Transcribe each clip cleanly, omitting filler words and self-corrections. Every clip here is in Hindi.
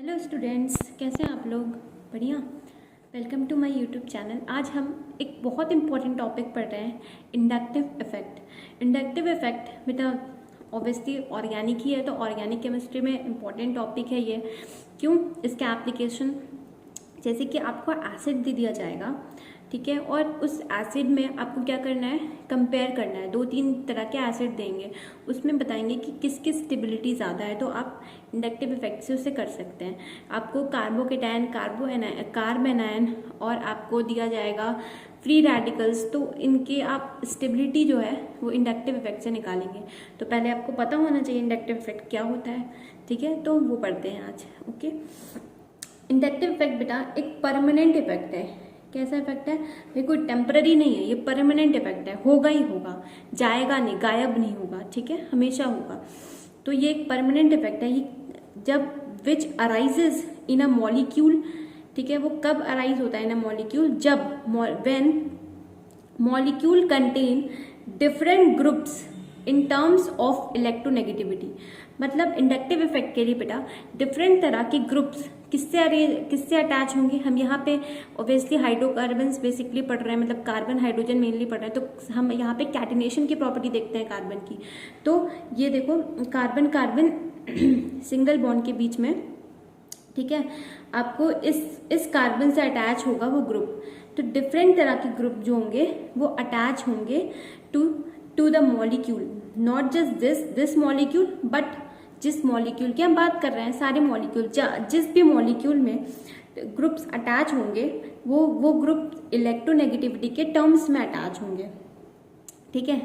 हेलो स्टूडेंट्स, कैसे हैं आप लोग? बढ़िया। Welcome to my YouTube channel. आज हम एक बहुत इंपॉर्टेंट टॉपिक पढ़ रहे हैं, इंडक्टिव इफेक्ट। इंडक्टिव इफेक्ट बेटा ऑब्वियसली ऑर्गेनिक ही है, तो ऑर्गेनिक केमिस्ट्री में इंपॉर्टेंट टॉपिक है ये। क्यों? इसके एप्लीकेशन जैसे कि आपको एसिड दे दिया जाएगा, ठीक है, और उस एसिड में आपको क्या करना है, कंपेयर करना है। 2-3 तरह के एसिड देंगे, उसमें बताएंगे कि किसकी स्टेबिलिटी ज़्यादा है, तो आप इंडक्टिव इफेक्ट से उसे कर सकते हैं। आपको कार्बोकेटायन, कार्ब एनायन और आपको दिया जाएगा फ्री रेडिकल्स, तो इनके आप स्टेबिलिटी जो है वो इंडक्टिव इफेक्ट से निकालेंगे। तो पहले आपको पता होना चाहिए इंडक्टिव इफेक्ट क्या होता है, ठीक है, तो वो पढ़ते हैं आज। ओके, इंडक्टिव इफेक्ट बेटा एक परमानेंट इफेक्ट है। कैसा इफेक्ट है? ये कोई टेम्पररी नहीं है, ये परमानेंट इफेक्ट है, होगा ही होगा, जाएगा नहीं, गायब नहीं होगा, ठीक है, हमेशा होगा। तो ये एक परमानेंट इफेक्ट है। ये जब विच अराइजेज इन अ मॉलिक्यूल, ठीक है, वो कब अराइज होता है इन अ मॉलिक्यूल? जब when molecule contain different groups in terms of electronegativity. मतलब इंडक्टिव इफेक्ट के लिए बेटा डिफरेंट तरह के ग्रुप्स किससे अटैच होंगे। हम यहाँ पे ऑब्वियसली हाइड्रोकार्बन्स बेसिकली पढ़ रहे हैं, मतलब कार्बन हाइड्रोजन मेनली पढ़ रहे हैं, तो हम यहाँ पे कैटिनेशन की प्रॉपर्टी देखते हैं कार्बन की। तो ये देखो कार्बन कार्बन सिंगल बॉन्ड के बीच में, ठीक है, आपको इस कार्बन से अटैच होगा वो ग्रुप। तो डिफरेंट तरह के ग्रुप जो होंगे वो अटैच होंगे to the molecule, not just this molecule, but जिस मॉलिक्यूल की हम बात कर रहे हैं, सारे मॉलिक्यूल, जिस भी मॉलिक्यूल में ग्रुप्स अटैच होंगे वो ग्रुप इलेक्ट्रोनेगेटिविटी के टर्म्स में अटैच होंगे, ठीक है।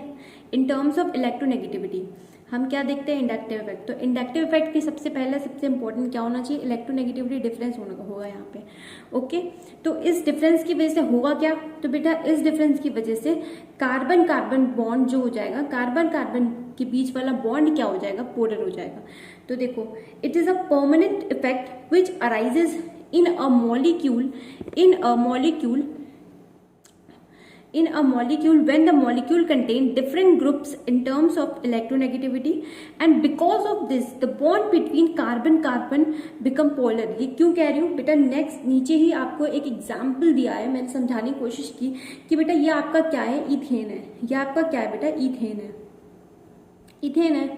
इन टर्म्स ऑफ इलेक्ट्रोनेगेटिविटी हम क्या देखते हैं? Inductive effect. तो इंडक्टिव इफेक्ट की सबसे इंपॉर्टेंट क्या होना चाहिए? इलेक्ट्रोनेगेटिविटी डिफरेंस होगा यहाँ पे। ओके, तो इस डिफरेंस की वजह से होगा क्या? तो बेटा इस डिफरेंस की वजह से कार्बन कार्बन बॉन्ड जो हो जाएगा, कार्बन कार्बन के बीच वाला बॉन्ड क्या हो जाएगा? पोलर हो जाएगा। तो देखो, it is a permanent effect which arises in a molecule when the molecule contain different groups in terms of electronegativity, and because of this the bond between carbon become polar। ये क्यों कह रही हूँ बेटा? नेक्स्ट नीचे ही आपको एक एग्जाम्पल दिया है, मैंने समझाने की कोशिश की कि बेटा ये आपका क्या है? इथेन है। ये आपका क्या है बेटा? इथेन है।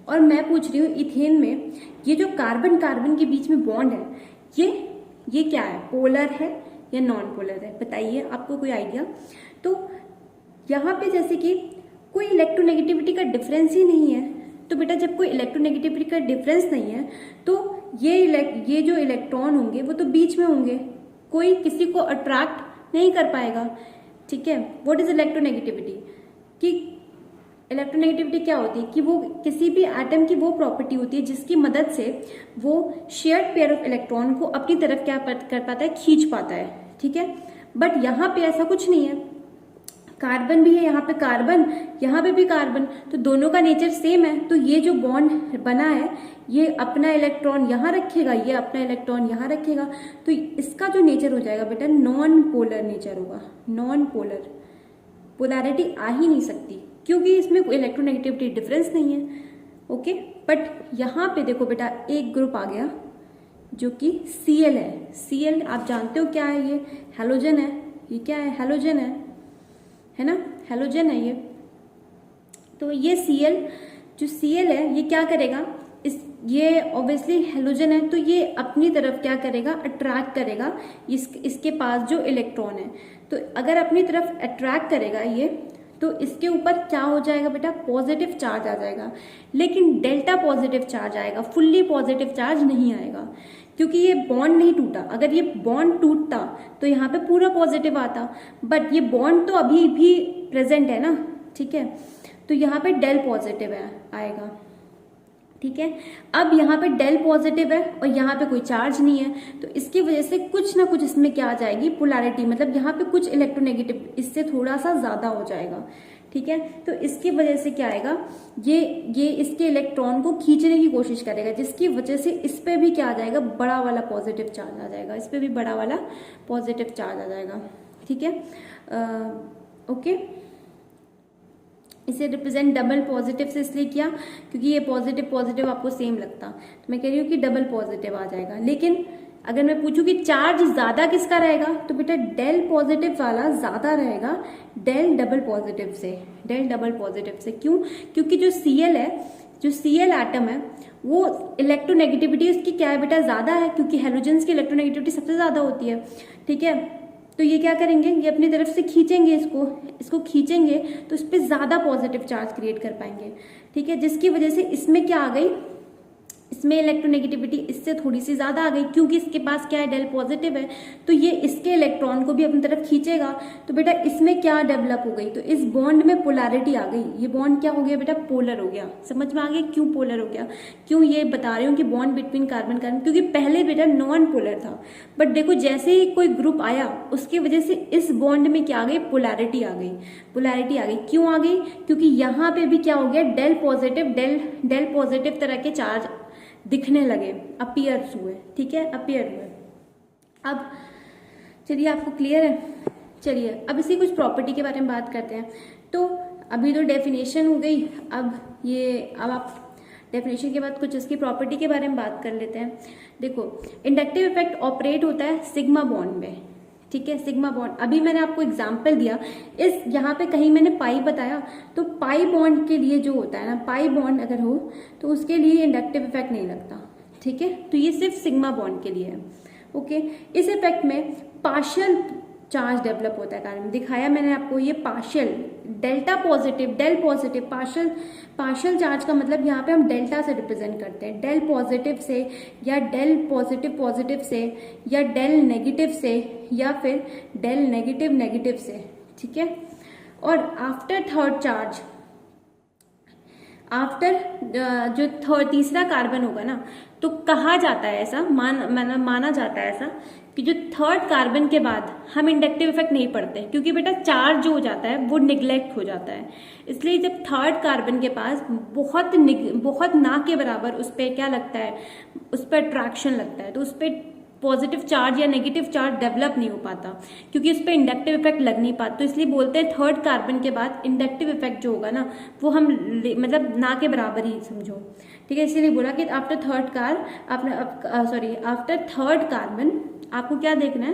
और मैं पूछ रही हूँ इथेन में ये जो कार्बन कार्बन के बीच में बॉन्ड है, ये क्या है? पोलर है या नॉन पोलर है? बताइए, आपको कोई आइडिया? तो यहाँ पे जैसे कि कोई इलेक्ट्रोनेगेटिविटी का डिफरेंस ही नहीं है, तो बेटा जब कोई इलेक्ट्रोनेगेटिविटी का डिफरेंस नहीं है तो ये जो इलेक्ट्रॉन होंगे वो तो बीच में होंगे, कोई किसी को अट्रैक्ट नहीं कर पाएगा, ठीक है। What is electronegativity? कि इलेक्ट्रोनेगेटिविटी क्या होती है कि वो किसी भी एटम की वो प्रॉपर्टी होती है जिसकी मदद से वो शेयर्ड पेयर ऑफ इलेक्ट्रॉन को अपनी तरफ क्या कर पाता है? खींच पाता है, ठीक है। बट यहाँ पे ऐसा कुछ नहीं है, कार्बन भी है, यहाँ पे कार्बन, यहाँ पे भी कार्बन, तो दोनों का नेचर सेम है। तो ये जो बॉन्ड बना है ये अपना इलेक्ट्रॉन यहाँ रखेगा, ये अपना इलेक्ट्रॉन यहाँ रखेगा, तो इसका जो नेचर हो जाएगा बेटा नॉन पोलर नेचर होगा। नॉन पोलर, पोलैरिटी आ ही नहीं सकती क्योंकि इसमें कोई इलेक्ट्रोनेगेटिविटी डिफरेंस नहीं है। ओके, बट यहाँ पे देखो बेटा एक ग्रुप आ गया जो कि Cl है। Cl आप जानते हो क्या है? ये हेलोजन है। ये क्या है? हेलोजन है ना, हेलोजन है ये। तो ये Cl जो Cl है ये क्या करेगा? ये ऑब्वियसली हेलोजन है, तो ये अपनी तरफ क्या करेगा? अट्रैक्ट करेगा इसके पास जो इलेक्ट्रॉन है। तो अगर अपनी तरफ अट्रैक्ट करेगा ये, तो इसके ऊपर क्या हो जाएगा बेटा? पॉजिटिव चार्ज आ जाएगा, लेकिन डेल्टा पॉजिटिव चार्ज आएगा, फुल्ली पॉजिटिव चार्ज नहीं आएगा क्योंकि ये बॉन्ड नहीं टूटा। अगर ये बॉन्ड टूटता तो यहाँ पे पूरा पॉजिटिव आता, बट ये बॉन्ड तो अभी भी प्रेजेंट है ना, ठीक है, तो यहाँ पे डेल पॉजिटिव आएगा, ठीक है। अब यहाँ पे डेल पॉजिटिव है और यहाँ पे कोई चार्ज नहीं है, तो इसकी वजह से कुछ ना कुछ इसमें क्या आ जाएगी? पोलैरिटी, मतलब यहाँ पे कुछ इलेक्ट्रोनेगेटिव इससे थोड़ा सा ज्यादा हो जाएगा, ठीक है। तो इसकी वजह से क्या आएगा? ये इसके इलेक्ट्रॉन को खींचने की कोशिश करेगा, जिसकी वजह से इस पे भी क्या आ जाएगा? बड़ा वाला पॉजिटिव चार्ज आ जाएगा, इस पे भी बड़ा वाला पॉजिटिव चार्ज आ जाएगा, ठीक है। ओके, इसे रिप्रेजेंट डबल पॉजिटिव से इसलिए किया क्योंकि ये पॉजिटिव पॉजिटिव आपको सेम लगता, तो मैं कह रही हूँ कि डबल पॉजिटिव आ जाएगा। लेकिन अगर मैं पूछूं कि चार्ज ज्यादा किसका रहेगा, तो बेटा डेल पॉजिटिव वाला ज्यादा रहेगा डेल डबल पॉजिटिव से, डेल डबल पॉजिटिव से। क्यों? क्योंकि जो Cl है, जो Cl एटम है, वो इलेक्ट्रोनेगेटिविटी उसकी क्या है बेटा, ज्यादा है, क्योंकि हेलोजेंस की इलेक्ट्रोनेगेटिविटी सबसे ज्यादा होती है। ठीक है, तो ये क्या करेंगे, ये अपनी तरफ से खींचेंगे, इसको खींचेंगे तो इस पर ज्यादा पॉजिटिव चार्ज क्रिएट कर पाएंगे। ठीक है, जिसकी वजह से इसमें क्या आ गई, इसमें इलेक्ट्रोनेगेटिविटी इससे थोड़ी सी ज्यादा आ गई, क्योंकि इसके पास क्या है, डेल पॉजिटिव है, तो ये इसके इलेक्ट्रॉन को भी अपनी तरफ खींचेगा। तो बेटा इसमें क्या डेवलप हो गई, तो इस बॉन्ड में पोलैरिटी आ गई। ये बॉन्ड क्या हो गया बेटा, पोलर हो गया। समझ में आ गया क्यों पोलर हो गया? क्यों ये बता रही हूँ कि बॉन्ड बिटवीन कार्बन कार्बन, क्योंकि पहले बेटा नॉन पोलर था, बट देखो जैसे ही कोई ग्रुप आया उसकी वजह से इस बॉन्ड में क्या आ गई, पोलैरिटी आ गई, पोलैरिटी आ गई। क्यों आ गई? क्योंकि यहाँ पे भी क्या हो गया, डेल पॉजिटिव तरह के चार्ज दिखने लगे, अपीयर हुए। ठीक है, अपीयर हुए। अब चलिए, आपको क्लियर है? चलिए अब इसी कुछ प्रॉपर्टी के बारे में बात करते हैं। तो अभी तो डेफिनेशन हो गई, अब आप डेफिनेशन के बाद कुछ इसकी प्रॉपर्टी के बारे में बात कर लेते हैं। देखो, इंडक्टिव इफेक्ट ऑपरेट होता है सिग्मा बॉन्ड में। ठीक है, सिग्मा बॉन्ड, अभी मैंने आपको एग्जांपल दिया, इस यहाँ पे कहीं मैंने पाई बताया, तो पाई बॉन्ड के लिए जो होता है ना, पाई बॉन्ड अगर हो तो उसके लिए इंडक्टिव इफेक्ट नहीं लगता। ठीक है, तो ये सिर्फ सिग्मा बॉन्ड के लिए है। ओके, इस इफेक्ट में पार्शियल चार्ज डेवलप होता है, कारण दिखाया मैंने आपको, ये partial, delta positive, del positive, partial charge का मतलब यहाँ पे हम डेल्टा से रिप्रेजेंट करते हैं, डेल पॉजिटिव से या डेल पॉजिटिव से या डेल नेगेटिव से या फिर डेल नेगेटिव से। ठीक है, और आफ्टर थर्ड चार्ज, आफ्टर जो तीसरा कार्बन होगा ना, तो कहा जाता है ऐसा, माना जाता है ऐसा कि जो थर्ड कार्बन के बाद हम इंडक्टिव इफेक्ट नहीं पढ़ते, क्योंकि बेटा चार्ज जो हो जाता है वो निग्लेक्ट हो जाता है। इसलिए जब थर्ड कार्बन के पास बहुत ना के बराबर उस पर क्या लगता है, उस पर अट्रैक्शन लगता है, तो उस पर पॉजिटिव चार्ज या नेगेटिव चार्ज डेवलप नहीं हो पाता, क्योंकि उस पर इंडक्टिव इफेक्ट लग नहीं पाता। तो इसलिए बोलते हैं थर्ड कार्बन के बाद इंडक्टिव इफेक्ट जो होगा ना, वो हम मतलब ना के बराबर ही समझो। ठीक है, इसीलिए बोला कि आफ्टर थर्ड कार्बन आपको क्या देखना है,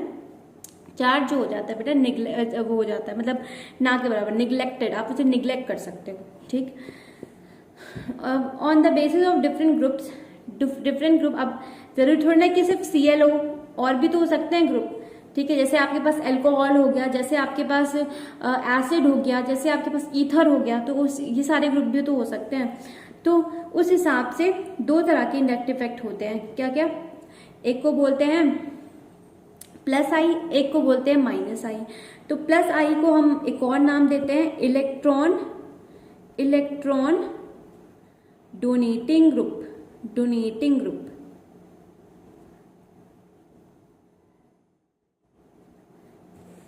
चार्ज जो हो जाता है बेटा वो हो जाता है, मतलब ना के बराबर, निग्लेक्टेड, आप उसे निग्लेक्ट कर सकते हो। ठीक, on the basis of different group, अब जरूरी थोड़ी ना कि सिर्फ Cl हो, और भी तो हो सकते हैं ग्रुप। ठीक है, जैसे आपके पास अल्कोहल हो गया, जैसे आपके पास एसिड हो गया, जैसे आपके पास ईथर हो गया, तो ये सारे ग्रुप भी तो हो सकते हैं। तो उस हिसाब से दो तरह के इंडक्टिव इफेक्ट होते हैं, क्या क्या, एक को बोलते हैं प्लस आई, एक को बोलते हैं माइनस आई। तो प्लस आई को हम एक और नाम देते हैं इलेक्ट्रॉन डोनेटिंग ग्रुप।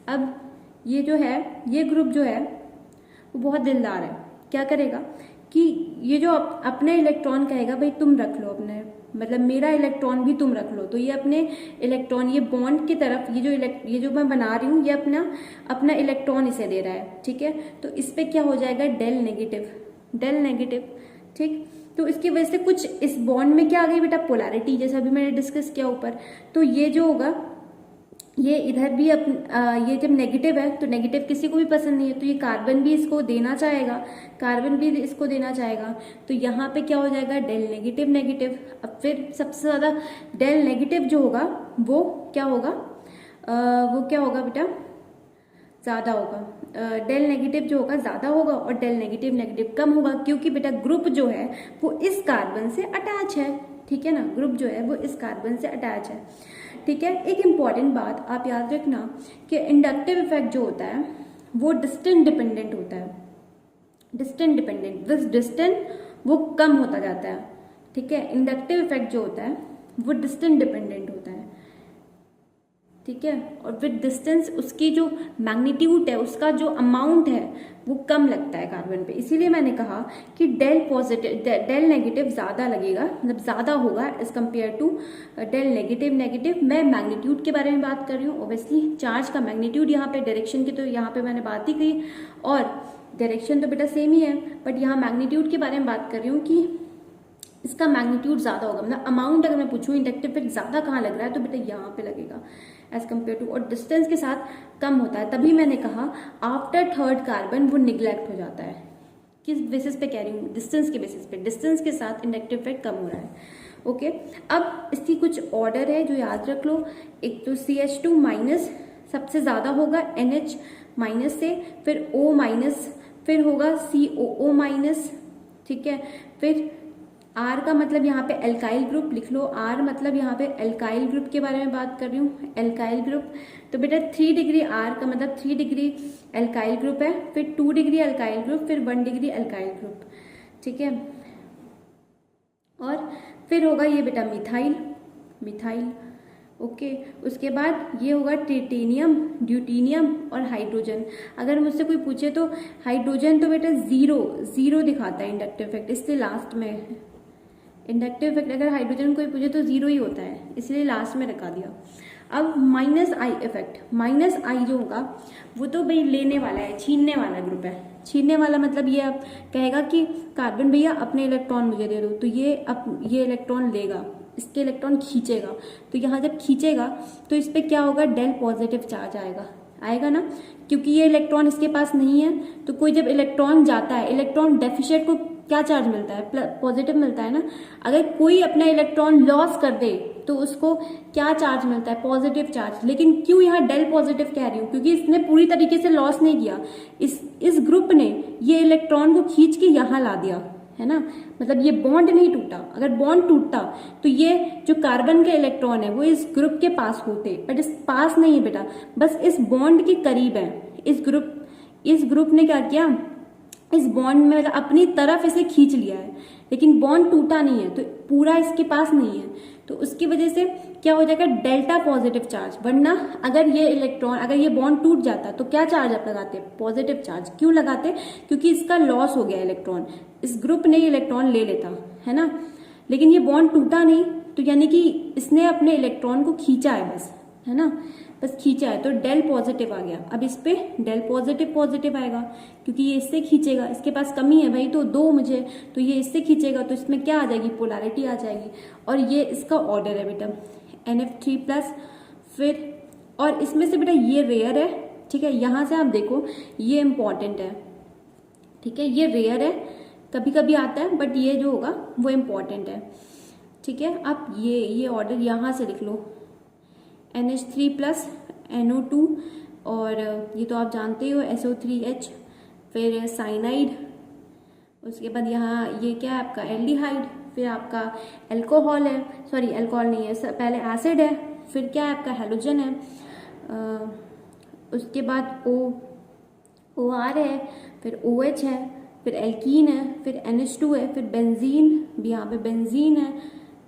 अब ये जो है, ये ग्रुप जो है वो बहुत दिलदार है। क्या करेगा कि ये जो अपने इलेक्ट्रॉन कहेगा भाई तुम रख लो अपने, मतलब मेरा इलेक्ट्रॉन भी तुम रख लो, तो ये अपने इलेक्ट्रॉन, ये बॉन्ड की तरफ ये जो मैं बना रही हूँ, ये अपना इलेक्ट्रॉन इसे दे रहा है। ठीक है, तो इस पे क्या हो जाएगा, डेल नेगेटिव। ठीक, तो इसकी वजह से कुछ इस बॉन्ड में क्या आ गई बेटा, पोलैरिटी, जैसे अभी मैंने डिस्कस किया ऊपर। तो ये जो होगा, ये इधर भी ये जब नेगेटिव है तो नेगेटिव किसी को भी पसंद नहीं है, तो ये कार्बन भी इसको देना चाहेगा, तो यहाँ पे क्या हो जाएगा, डेल नेगेटिव। अब फिर सबसे ज्यादा डेल नेगेटिव जो होगा वो क्या होगा बेटा, ज्यादा होगा। डेल नेगेटिव जो होगा ज्यादा होगा और डेल नेगेटिव कम होगा, क्योंकि बेटा ग्रुप जो है वो इस कार्बन से अटैच है। ठीक है ना, ग्रुप जो है वो इस कार्बन से अटैच है। ठीक है, एक इंपॉर्टेंट बात आप याद रखना कि इंडक्टिव इफेक्ट जो होता है वो डिस्टेंस डिपेंडेंट होता है, विद डिस्टेंस वो कम होता जाता है। ठीक है, इंडक्टिव इफेक्ट जो होता है वो डिस्टेंस डिपेंडेंट होता है। ठीक है, और विद डिस्टेंस उसकी जो मैग्नीट्यूड है, उसका जो अमाउंट है वो कम लगता है कार्बन पे। इसीलिए मैंने कहा कि डेल नेगेटिव ज्यादा लगेगा, मतलब ज्यादा होगा as compare to del negative. मैं मैग्नीट्यूड के बारे में बात कर रही हूँ, ऑब्वियसली चार्ज का मैग्नीट्यूड यहाँ पे, डायरेक्शन की तो यहाँ पे मैंने बात ही की, और डायरेक्शन तो बेटा सेम ही है, बट यहाँ मैग्नीट्यूड के बारे में बात कर रही हूँ कि इसका मैग्नीट्यूड ज़्यादा होगा, मतलब अमाउंट अगर मैं पूछूँ इंडक्टिव इफेक्ट ज़्यादा कहाँ लग रहा है तो बेटा यहाँ पे लगेगा एज कम्पेयर टू, और डिस्टेंस के साथ कम होता है। तभी मैंने कहा आफ्टर थर्ड कार्बन वो निग्लेक्ट हो जाता है। किस बेसिस पे कह रही हूँ? डिस्टेंस के बेसिस पे, डिस्टेंस के साथ इंडक्टिव इफेक्ट कम हो रहा है। ओके, अब इसकी कुछ ऑर्डर है जो याद रख लो। एक तो CH2 माइनस सबसे ज़्यादा होगा NH माइनस से, फिर O माइनस, फिर होगा COO माइनस, ठीक है। फिर R का मतलब यहाँ पे एल्काइल ग्रुप लिख लो, R मतलब यहाँ पे एल्काइल ग्रुप के बारे में बात कर रही हूँ, एल्काइल ग्रुप। तो बेटा 3 डिग्री R का मतलब 3 डिग्री एल्काइल ग्रुप है, फिर 2 डिग्री एल्काइल ग्रुप, फिर 1 डिग्री एल्काइल ग्रुप, ठीक है। और फिर होगा ये बेटा मिथाइल, मिथाइल, ओके। उसके बाद ये होगा ट्रिटिनियम, ड्यूटीनियम और हाइड्रोजन। अगर मुझसे कोई पूछे तो हाइड्रोजन तो बेटा जीरो दिखाता है इंडक्टिव इफेक्ट, इसलिए लास्ट में इंडक्टिव इफेक्ट अगर हाइड्रोजन कोई पूछे तो 0 ही होता है, इसलिए लास्ट में रखा दिया। अब -I इफेक्ट, -I जो होगा वो तो भाई लेने वाला है, छीनने वाला ग्रुप है। छीनने वाला मतलब ये अब कहेगा कि कार्बन भैया अपने इलेक्ट्रॉन मुझे दे दो, तो ये इलेक्ट्रॉन लेगा, इसके इलेक्ट्रॉन खींचेगा। तो यहाँ जब खींचेगा तो इस पर क्या होगा? डेल पॉजिटिव चार्ज आएगा ना, क्योंकि ये इलेक्ट्रॉन इसके पास नहीं है। तो कोई जब इलेक्ट्रॉन जाता है, इलेक्ट्रॉन डेफिशिएंट को क्या चार्ज मिलता है? पॉजिटिव मिलता है ना। अगर कोई अपना इलेक्ट्रॉन लॉस कर दे तो उसको क्या चार्ज मिलता है? Positive charge. लेकिन क्यों यहाँ डेल पॉजिटिव कह रही हूँ? क्योंकि इसने पूरी तरीके से लॉस नहीं किया, इस ग्रुप ने ये इलेक्ट्रॉन को खींच के यहाँ ला दिया, है ना। मतलब ये बॉन्ड नहीं टूटा। अगर बॉन्ड टूटता तो ये जो कार्बन के इलेक्ट्रॉन है वो इस ग्रुप के पास होते, बट इस पास नहीं है बेटा, बस इस बॉन्ड के करीब है। इस ग्रुप ने क्या किया? इस बॉन्ड में मतलब अपनी तरफ इसे खींच लिया है, लेकिन बॉन्ड टूटा नहीं है, तो पूरा इसके पास नहीं है। तो उसकी वजह से क्या हो जाएगा? Delta positive charge. वरना अगर ये बॉन्ड टूट जाता तो क्या चार्ज आप लगाते? Positive charge. क्यों लगाते? क्योंकि इसका लॉस हो गया इलेक्ट्रॉन, इस ग्रुप ने इलेक्ट्रॉन ले लेता, है ना। लेकिन ये बॉन्ड टूटा नहीं, तो यानी कि इसने अपने इलेक्ट्रॉन को खींचा है बस, है ना, बस खींचा है, तो डेल पॉजिटिव आ गया। अब इस पे डेल पॉजिटिव आएगा, क्योंकि ये इससे खींचेगा, इसके पास कमी है भाई तो दो मुझे, तो ये इससे खींचेगा, तो इसमें क्या आ जाएगी? पोलैरिटी आ जाएगी। और ये इसका ऑर्डर है बेटा NF3+। फिर और इसमें से बेटा ये रेयर है, ठीक है। यहाँ से आप देखो ये इंपॉर्टेंट है, ठीक है, ये रेयर है, कभी कभी आता है, बट ये जो होगा वो इम्पॉर्टेंट है, ठीक है। आप ये ऑर्डर यहाँ से लिख लो, NH3+, NO2, और ये तो आप जानते हो SO3H, फिर साइनाइड, उसके बाद यहाँ ये क्या है आपका? एल्डिहाइड, फिर आपका अल्कोहल है, सॉरी अल्कोहल नहीं है, पहले एसिड है, फिर क्या है आपका? हैलोजन है, उसके बाद OR है, फिर OH है, फिर एल्कीन है, फिर NH2 है, फिर बेंजीन भी, यहाँ पे बेंजीन है,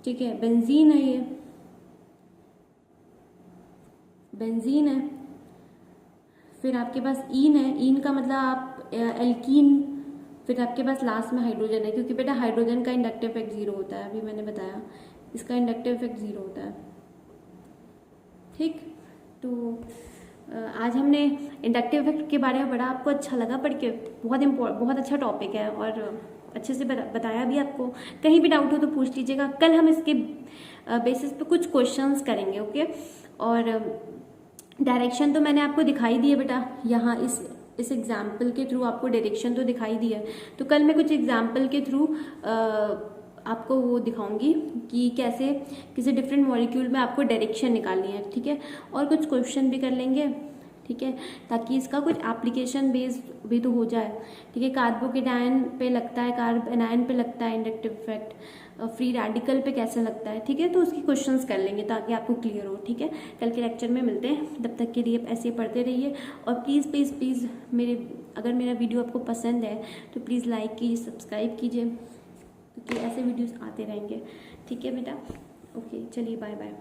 ठीक है, बेंजीन है, ये बेंजीन है। फिर आपके पास ईन है, ईन का मतलब आप एल्कीन। फिर आपके पास लास्ट में हाइड्रोजन है, क्योंकि बेटा हाइड्रोजन का इंडक्टिव इफेक्ट 0 होता है, अभी मैंने बताया, इसका इंडक्टिव इफेक्ट 0 होता है, ठीक। तो आज हमने इंडक्टिव इफेक्ट के बारे में पढ़ा, आपको अच्छा लगा पढ़ के? बहुत अच्छा टॉपिक है और अच्छे से बताया भी आपको। कहीं भी डाउट हो तो पूछ लीजिएगा, कल हम इसके बेसिस पे कुछ क्वेश्चंस करेंगे, ओके। और डायरेक्शन तो मैंने आपको दिखाई दी है बेटा, यहाँ इस एग्जाम्पल के थ्रू आपको डायरेक्शन तो दिखाई दी है। तो कल मैं कुछ एग्जाम्पल के थ्रू आपको वो दिखाऊंगी कि कैसे किसी डिफरेंट मॉलिक्यूल में आपको डायरेक्शन निकालनी है, ठीक है। और कुछ क्वेश्चन भी कर लेंगे, ठीक है, ताकि इसका कुछ एप्लीकेशन बेस्ड भी तो हो जाए, ठीक है। कार्बोकेटायन पे लगता है, कार्ब एनायन पे लगता है इंडक्टिव इफेक्ट, फ्री रेडिकल पे कैसे लगता है, ठीक है। तो उसकी क्वेश्चंस कर लेंगे ताकि आपको क्लियर हो, ठीक है। कल के लेक्चर में मिलते हैं, तब तक के लिए ऐसे पढ़ते रहिए। और प्लीज़ प्लीज़ प्लीज़ अगर मेरा वीडियो आपको पसंद है तो प्लीज़ लाइक कीजिए, सब्सक्राइब कीजिए, क्योंकि ऐसे वीडियोस आते रहेंगे, ठीक है बेटा। ओके, चलिए बाय बाय।